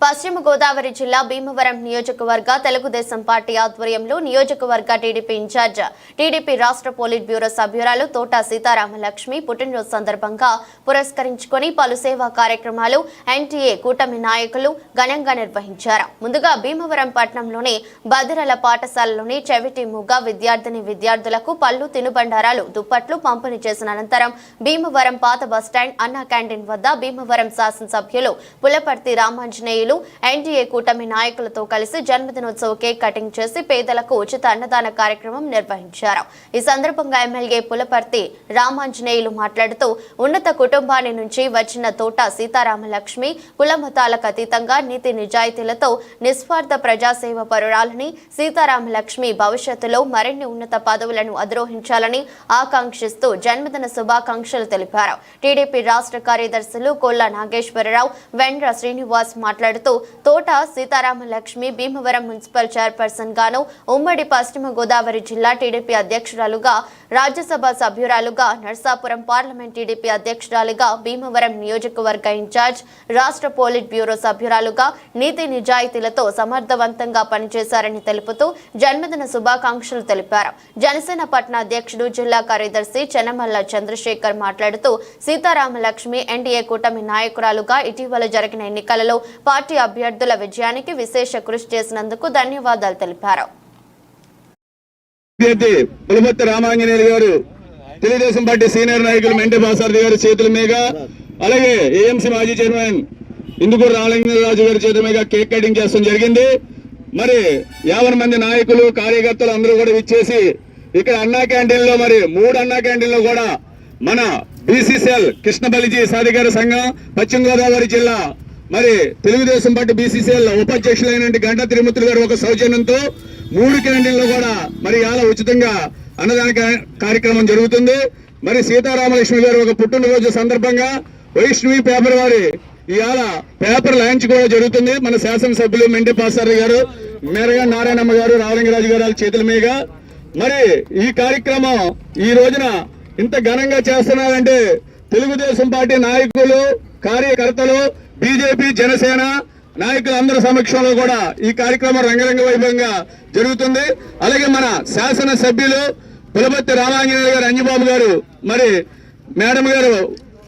పశ్చిమ గోదావరి జిల్లా భీమవరం నియోజకవర్గ తెలుగుదేశం పార్టీ ఆధ్వర్యంలో నియోజకవర్గ టీడీపీ ఇన్ఛార్జ్ టీడీపీ రాష్ట్ర పోలిట్ బ్యూరో సభ్యురాలు తోట సీతారామలక్ష్మి పుట్టినరోజు సందర్భంగా పురస్కరించుకొని పలు సేవా కార్యక్రమాలు ఎన్టీఏ కూటమి నాయకులు ఘనంగా నిర్వహించారు. ముందుగా భీమవరం పట్టణంలోని బదిరల పాఠశాలలోని చెవిటి మూగ విద్యార్థులకు పళ్ళు తినుబండారాలు దుప్పట్లు పంపిణీ చేసిన అనంతరం భీమవరం పాత బస్టాండ్ అన్నా క్యాంటీన్ వద్ద భీమవరం శాసనసభ్యులు పులపర్తి రామాంజనేయులు ఎన్డీఏ కూటమి నాయకులతో కలిసి జన్మదినోత్సవ కేక్ కటింగ్ చేసి పేదలకు ఉచిత అన్నదాన కార్యక్రమం నిర్వహించారు. ఈ సందర్భంగా ఎమ్మెల్యే పులపర్తి రామాంజనేయులు మాట్లాడుతూ ఉన్నత కుటుంబాన్ని నుంచి వచ్చిన తోట సీతారామలక్ష్మి కులమతాలకు అతీతంగా నీతి నిజాయితీలతో నిస్వార్థ ప్రజాసేవ పరురాలని సీతారామలక్ష్మి భవిష్యత్తులో మరిన్ని ఉన్నత పదవులను అధిరోహించాలని ఆకాంక్షిస్తూ జన్మదిన శుభాకాంక్షలు తెలిపారు. టీడీపీ రాష్ట్ర కార్యదర్శులు కొల్ల నాగేశ్వరరావు వెండ్ర శ్రీనివాస్ మాట్లాడుతూ తోట సీతారామలక్ష్మి భీమవరం మున్సిపల్ చైర్పర్సన్ గాను ఉమ్మడి పశ్చిమ గోదావరి జిల్లా టీడీపీ అధ్యక్షురాలుగా రాజ్యసభ సభ్యురాలుగా నర్సాపురం పార్లమెంట్ టీడీపీ అధ్యక్షురాలుగా భీమవరం నియోజకవర్గ ఇన్ఛార్జ్ రాష్ట్ర పోలిట్ బ్యూరో సభ్యురాలుగా నీతి నిజాయితీలతో సమర్థవంతంగా పనిచేశారని తెలుపుతూ జన్మదిన శుభాకాంక్షలు తెలిపారు. జనసేన పట్న అధ్యక్షుడు జిల్లా కార్యదర్శి చెనమల్ల చంద్రశేఖర్ మాట్లాడుతూ సీతారామలక్ష్మి ఎన్డీఏ కూటమి నాయకురాలుగా ఇటీవల జరిగిన ఎన్నికలలో పార్టీ అభ్యర్థుల విజయానికి విశేష కృషి చేసినందుకు ధన్యవాదాలు తెలిపారు. పులపర్తి రామాంజనేయులు గారు తెలుగుదేశం పార్టీ సీనియర్ నాయకులు మెంటే బాసారథి గారి చేతుల మీద, అలాగే ఏఎంసీ మాజీ చైర్మన్ ఇందుకూరు రామలింగరాజు గారి చేతుల మీద కేక్ కటింగ్ చేయడం జరిగింది. మరి 50 మంది నాయకులు కార్యకర్తలు అందరూ కూడా విచ్చేసి ఇక్కడ అన్నా క్యాంటీన్ లో మరి 3 అన్నా క్యాంటీన్ లో కూడా మన బీసీసీఎల్ కృష్ణ బలిజీ సాధికార సంఘం పశ్చిమ గోదావరి జిల్లా మరి తెలుగుదేశం పార్టీ బీసీసీఎల్ ఉపాధ్యక్షులైన గంటా తిరుమూర్తి గారు ఒక సౌజన్యంతో 3 క్యాంటీన్లు కూడా మరి ఇలా ఉచితంగా అన్నదాన కార్యక్రమం జరుగుతుంది. మరి సీతారామలక్ష్మి గారు ఒక పుట్టినరోజు సందర్భంగా వైష్ణవి పేపర్ వారి ఇవాళ పేపర్ లాంచ్ కూడా జరుగుతుంది. మన శాసనసభ్యులు మెంటే పాసారి గారు, మేరగా నారాయణమ్మ గారు, రామలింగరాజు గారు చేతుల మీద మరి ఈ కార్యక్రమం ఈ రోజున ఇంత ఘనంగా చేస్తున్నారంటే తెలుగుదేశం పార్టీ నాయకులు, కార్యకర్తలు, బీజేపీ, జనసేన నాయకులందరి సమక్షంలో కూడా ఈ కార్యక్రమం రంగరంగ వైభవంగా జరుగుతుంది. అలాగే మన శాసన సభ్యులు పులపర్తి రామాంజనేయులు గారు, అంజబాబు గారు మరి మేడం గారు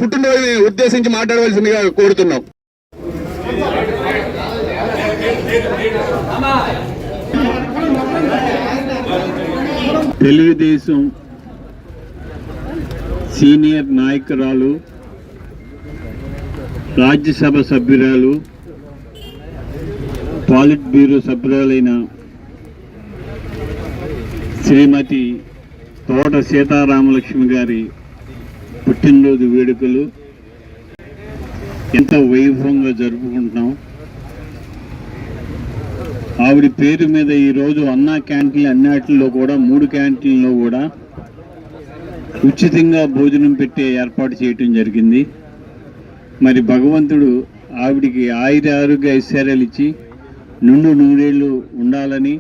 పుట్టినరోజుని ఉద్దేశించి మాట్లాడవలసిందిగా కోరుతున్నాం. తెలుగుదేశం సీనియర్ నాయకురాలు, రాజ్యసభ సభ్యురాలు, పాలిట్ బ్యూరో సభ్యురాలైన శ్రీమతి తోట సీతారామలక్ష్మి గారి పుట్టినరోజు వేడుకలు ఎంత వైభవంగా జరుపుకుంటున్నాం. ఆవిడ పేరు మీద ఈరోజు అన్నా క్యాంటీన్లు అన్నిటిలో కూడా 3 క్యాంటీన్లో కూడా ఉచితంగా భోజనం పెట్టే ఏర్పాటు చేయటం జరిగింది. మరి భగవంతుడు ఆవిడికి ఆరోగ్య ఐశ్వర్యాలు ఇచ్చి నిండు నూరేళ్లు ఉండాలని,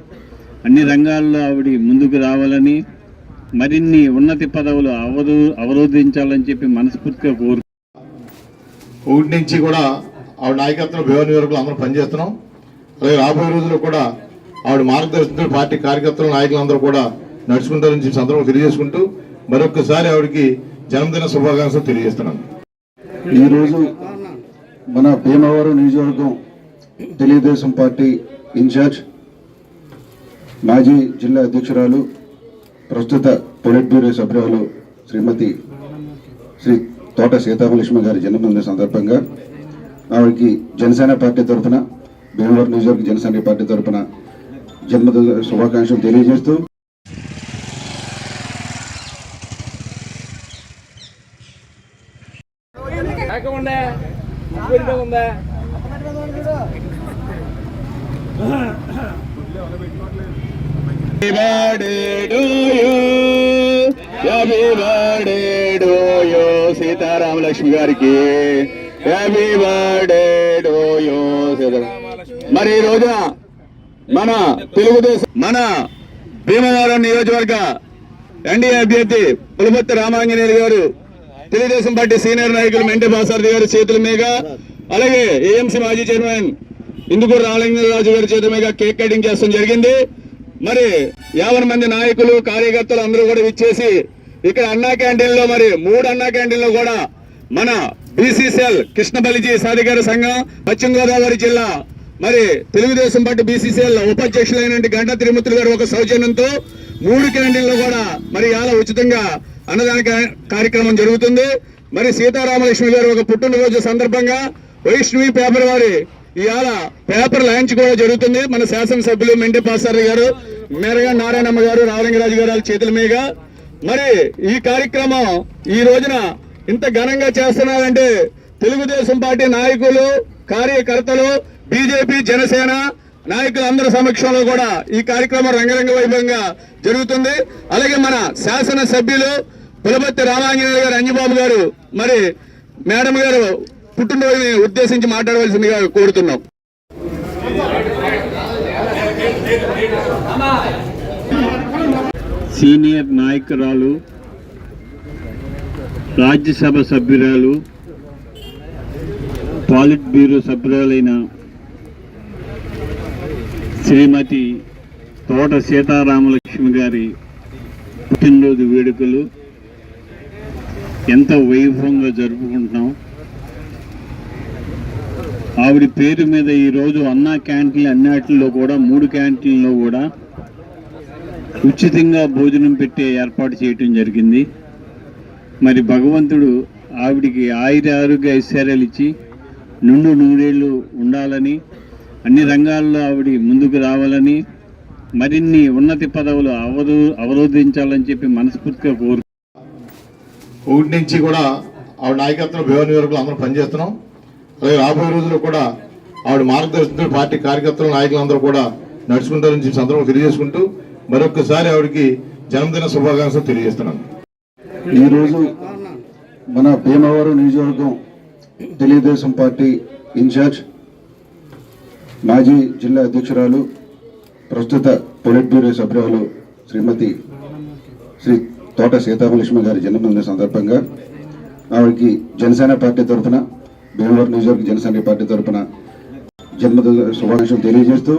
అన్ని రంగాల్లో ఆవిడ ముందుకు రావాలని, మరిన్ని ఉన్నతి పదవులు అవరోధించాలని చెప్పి మనస్ఫూర్తిగా కోరు. ఒకటి నుంచి కూడా ఆవిడ నాయకత్వంలో భీమవరం నియోజకవర్గంలో అందరూ పనిచేస్తున్నాం. అలాగే రాబోయే రోజుల్లో కూడా ఆవిడ మార్గదర్శనంతో పార్టీ కార్యకర్తలు, నాయకులందరూ కూడా నడుచుకుంటారని చెప్పి సందర్భంగా తెలియజేసుకుంటూ మరొకసారి ఆవిడకి జన్మదిన శుభాకాంక్షలు తెలియజేస్తున్నాను. ఈరోజు మన భీమవరం నియోజకవర్గం తెలుగుదేశం పార్టీ ఇన్ఛార్జ్, మాజీ జిల్లా అధ్యక్షురాలు, ప్రస్తుత పొలిట్ బ్యూరో సభ్యురాలు శ్రీమతి శ్రీ తోట సీతారామలక్ష్మి గారి జన్మదిన సందర్భంగా ఆవిడకి జనసేన పార్టీ తరఫున, భీమవరం నియోజకవర్గ జనసేన పార్టీ తరఫున జన్మదిన శుభాకాంక్షలు తెలియజేస్తూ సీతారామలక్ష్మి గారికి హ్యాపీ బర్త్డే టు యూ. మరి ఈ రోజున మన తెలుగుదేశం మన భీమవరం నియోజకవర్గ ఎన్డీఏ అభ్యర్థి పులపర్తి రామాంజనేయులు గారు తెలుగుదేశం పార్టీ సీనియర్ నాయకులు మెంటే బాసారథి గారి చేతుల మీద, అలాగే ఏఎంసీ మాజీ చైర్మన్ ఇందుకూరు రామలింగరాజు గారి చేతుల మీదుగా కేక్ కటింగ్ చేస్తాం జరిగింది. మరి 50 మంది నాయకులు కార్యకర్తలు అందరూ కూడా విచ్చేసి ఇక్కడ అన్నా క్యాంటీన్ లో మరి 3 అన్నా క్యాంటీన్ లో కూడా మన బీసీసీఎల్ కృష్ణ బలిజీ సాధికార సంఘం పశ్చిమ గోదావరి జిల్లా మరి తెలుగుదేశం పార్టీ బీసీసీఎల్ ఉపాధ్యక్షులైన గంటా తిరుమూర్తులు గారు ఒక సౌజన్యంతో 3 క్యాంటీన్లు కూడా మరి ఇలా ఉచితంగా అన్నదాన కార్యక్రమం జరుగుతుంది. మరి సీతారామలక్ష్మి గారు ఒక పుట్టినరోజు సందర్భంగా వైష్ణవి పేపర్ వారి ఇవాళ పేపర్ లాంచ్ కూడా జరుగుతుంది. మన శాసనసభ్యులు మెంటే పాసారి గారు, మేరగా నారాయణమ్మ గారు, రామలింగరాజు గారు చేతుల మీదుగా మరి ఈ కార్యక్రమం ఈ రోజున ఇంత ఘనంగా చేస్తున్నారంటే తెలుగుదేశం పార్టీ నాయకులు, కార్యకర్తలు, బీజేపీ, జనసేన నాయకులందరి సమక్షంలో కూడా ఈ కార్యక్రమం రంగరంగ వైభవంగా జరుగుతుంది. అలాగే మన శాసన సభ్యులు పులపర్తి రామాంజనేయులు గారు, అంజబాబు గారు మరి మేడం గారు పుట్టినరోజుని ఉద్దేశించి మాట్లాడవలసిందిగా కోరుతున్నాం. సీనియర్ నాయకురాలు, రాజ్యసభ సభ్యురాలు, పాలిట్ బ్యూరో సభ్యురాలైన శ్రీమతి తోట సీతారామలక్ష్మి గారి పుట్టినరోజు వేడుకలు ఎంత వైభవంగా జరుపుకుంటున్నాం. ఆవిడ పేరు మీద ఈరోజు అన్నా క్యాంటీన్లు అన్నిటిలో కూడా 3 క్యాంటీన్లో కూడా ఉచితంగా భోజనం పెట్టే ఏర్పాటు చేయటం జరిగింది. మరి భగవంతుడు ఆవిడికి ఆరోగ్య ఐశ్వర్యాలు ఇచ్చి నిండు నూరేళ్ళు ఉండాలని, అన్ని రంగాల్లో ఆవిడ ముందుకు రావాలని, మరిన్ని ఉన్నతి పదవులు అవరోధించాలని చెప్పి మనస్ఫూర్తిగా కోరు. 1 నుంచి కూడా ఆవిడ నాయకత్వం భీమవరం నియోజకవర్గంలో అందరూ పనిచేస్తున్నాం. అలాగే రాబోయే రోజుల్లో కూడా ఆవిడ మార్గదర్శనంతో పార్టీ కార్యకర్తలు, నాయకులందరూ కూడా నడుచుకుంటారని చెప్పి సందర్భంగా తెలియజేసుకుంటూ మరొకసారి ఆవిడకి జన్మదిన శుభాకాంక్షలు తెలియజేస్తున్నాను. ఈరోజు మన భీమవరం నియోజకవర్గం తెలుగుదేశం పార్టీ ఇన్ఛార్జ్, మాజీ జిల్లా అధ్యక్షురాలు, ప్రస్తుత పొలిట్ బ్యూరో సభ్యురాలు శ్రీమతి శ్రీ తోట సీతారామలక్ష్మి గారి జన్మదిన సందర్భంగా ఆవిడకి జనసేన పార్టీ తరఫున, భీమవరం నియోజకవర్గ జనసేన పార్టీ తరఫున జన్మదిన శుభాకాంక్షలు తెలియజేస్తూ